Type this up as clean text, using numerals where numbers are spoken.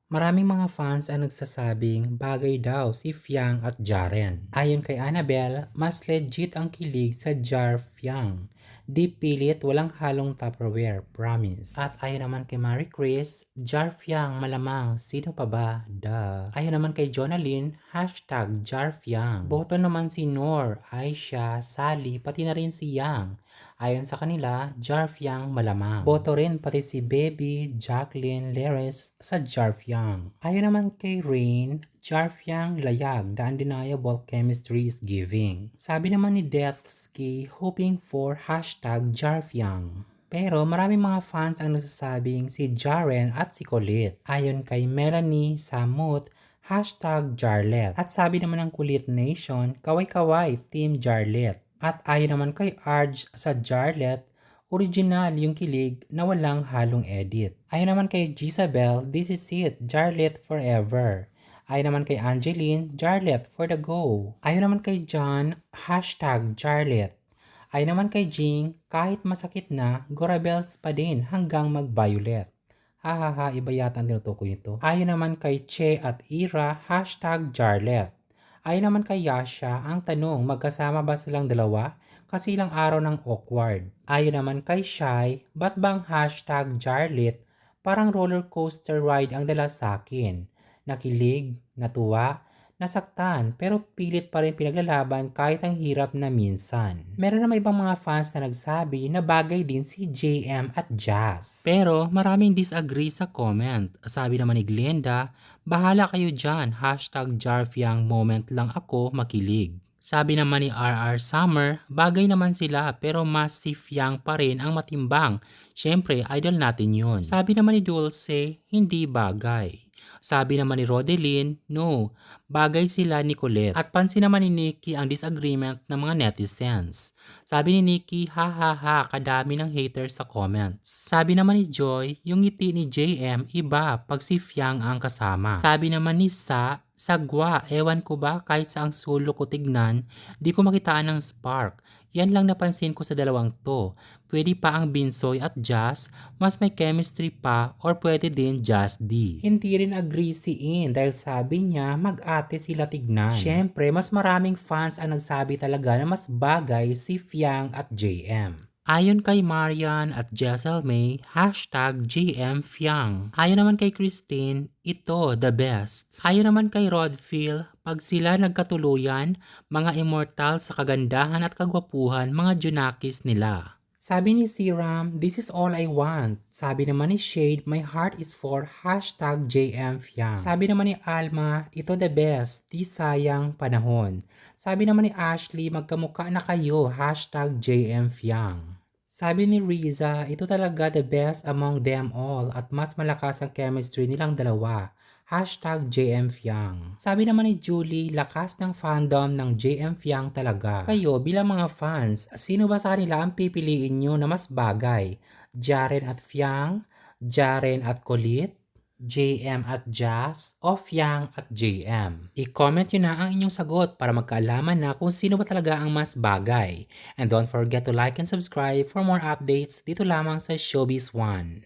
Maraming mga fans ang nagsasabing bagay daw si Fiang at Jaren. Ayon kay Annabelle, mas legit ang kilig sa Jar Fiang. Di pilit, walang halong Tupperware, promise. At ayon naman kay Marie Chris, Jar Fiang malamang, sino pa ba? Da. Ayon naman kay Jonalyn, hashtag Jar Fiang. Boto naman si Noor, Aisha, Sally, pati na rin si Yang. Ayon sa kanila, Jarfiang malamang. Boto rin pati si Baby, Jacqueline, Leres sa Jarfiang. Ayon naman kay Rain, Jarfiang layag, the undeniable chemistry is giving. Sabi naman ni Deathski, hoping for hashtag Jarfiang. Pero maraming mga fans ang nagsasabing si Jaren at si Colette. Ayon kay Melanie Samut, hashtag Jarlet. At sabi naman ng Kulit Nation, kaway-kaway, Team Jarlet. At ayon naman kay Arj sa Jarlet, original yung kilig na walang halong edit. Ayon naman kay Gisabel, this is it, Jarlet forever. Ayon naman kay Angeline, Jarlet for the go. Ayon naman kay John, hashtag Jarlet. Ayon naman kay Jing, kahit masakit na, Gorabels pa din hanggang mag-violet. Hahaha, iba yata ang tinutukoy nito. Ayon naman kay Che at Ira, hashtag Jarlet. Ayon naman kay Yasha, ang tanong, magkasama ba silang dalawa? Kasi ilang araw ng awkward. Ayon naman kay Shai, ba't bang hashtag Jarlet? Parang roller coaster ride ang dala sa akin. Nakilig, natuwa, nasaktan, pero pilit pa rin pinaglalaban kahit ang hirap na minsan. Meron naman ibang mga fans na nagsabi na bagay din si JM at Jazz. Pero maraming disagree sa comment. Sabi naman ni Glenda, bahala kayo dyan, hashtag Jarfiang moment lang ako makilig. Sabi naman ni RR Summer, bagay naman sila pero mas si Fiang pa rin ang matimbang. Syempre, idol natin yun. Sabi naman ni Dulce, hindi bagay. Sabi naman ni Rodeline, no, bagay sila ni Colette. At pansin naman ni Nikki ang disagreement ng mga netizens. Sabi ni Nikki, ha ha ha, kadami ng haters sa comments. Sabi naman ni Joy, yung ngiti ni JM iba pag si Fiang ang kasama. Sabi naman ni Sagwa, ewan ko ba kahit sa ang sulo ko tignan, di ko makitaan ng spark. Yan lang napansin ko sa dalawang to. Pwede pa ang Binsoy at Jazz, mas may chemistry pa or pwede din Jazz D. Hindi rin agree si In dahil sabi niya mag-ate sila tignan. Syempre, mas maraming fans ang nagsabi talaga na mas bagay si Fiang at JM. Ayon kay Marian at Jessel May, hashtag JM Fiang. Ayon naman kay Christine, ito the best. Ayon naman kay Rodfield, pag sila nagkatuluyan, mga immortal sa kagandahan at kagwapuhan, mga Junakis nila. Sabi ni Siram, this is all I want. Sabi naman ni Shade, my heart is for hashtag JM Fiang. Sabi naman ni Alma, ito the best, di sayang panahon. Sabi naman ni Ashley, magkamukha na kayo, hashtag JM Fiang. Sabi ni Riza, ito talaga the best among them all at mas malakas ang chemistry nilang dalawa. Hashtag JM Fiang. Sabi naman ni Julie, lakas ng fandom ng JM Fiang talaga. Kayo bilang mga fans, sino ba sa kanila ang pipiliin nyo na mas bagay? Jaren at Fiang? Jaren at Colette? JM at Jazz o Fiang at JM. I-comment nyo na ang inyong sagot para magkaalaman na kung sino ba talaga ang mas bagay. And don't forget to like and subscribe for more updates dito lamang sa Showbiz One.